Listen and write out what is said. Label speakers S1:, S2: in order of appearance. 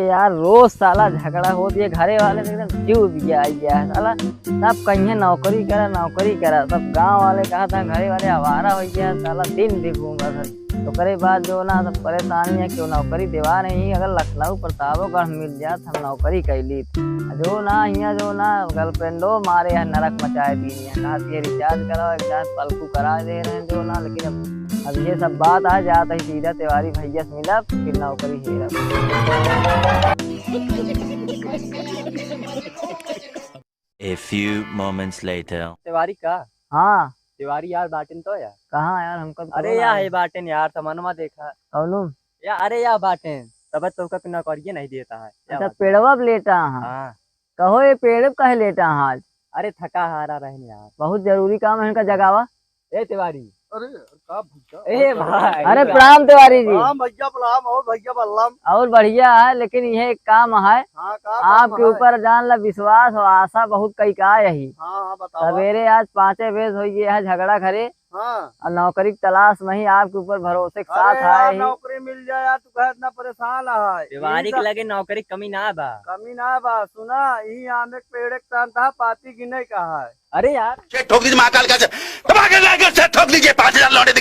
S1: यार रोज साला झगड़ा हो दिया घरे वाले से एकदम जीव गया है साला। सब कहीं नौकरी करा सब गांव वाले कहा था घरे वाले आवारा हो गया साला दिन दिखूंगा घर। तो करे बाद जो ना सब परेशानी है क्यों नौकरी दिवा नहीं। अगर लखनऊ प्रतापगढ़ मिल जात हम नौकरी कैली जो ना यहाँ जो ना गर्लफ्रेंडो मारे है नरक मचाए दी है। कहा रिचार्ज कराओ रिचार्ज पलकू करा दे रहे हैं जो ना। लेकिन अब ये सब बात आ जाता है सीधा तिवारी भैया से मिला फिर नौकरी Hera.
S2: A few moments later.
S3: Tiwari का
S1: हाँ
S3: तिवारी यार बाटन तो यार
S1: कहाँ यार हमको तो
S3: अरे यार है बाटन यार समनमा देखा
S1: कौनू
S3: यार। अरे यार बाटन तब तो का नौकरी नहीं देता है
S1: अच्छा पेड़वा लेटा हाँ
S3: हाँ।
S1: कहो ये पेड़ कहे लेटा हाँ आज
S3: अरे थका हारा रहने यार
S1: बहुत जरूरी काम है इनका जगावा।
S3: ए तिवारी
S4: अरे का भैया
S3: ए भाई
S1: अरे प्रणाम तिवारी जी।
S4: प्रणाम भैया प्रणाम और भैया बल्लम।
S1: और बढ़िया है लेकिन यह एक काम है
S4: हाँ का
S1: आपके ऊपर जान ला विश्वास और आशा बहुत कई का यही।
S4: हाँ बताओ।
S1: सवेरे आज 5 बजे हो गया है झगड़ा खरे
S4: हाँ
S1: और नौकरी की तलाश में ही आपके ऊपर भरोसे के साथ
S4: अरे यार
S1: आए ही।
S4: नौकरी मिल जाए यार तू कहे इतना परेशान है।
S3: तिवारी के लगे नौकरी कमी ना बा।
S4: कमी ना बा सुना यही आम एक पेड़ एक तान था पाती गिने कहा है।
S3: अरे यार
S5: ठोक दीजिए महाकाल का ठोक दीजिए 5000 लौटे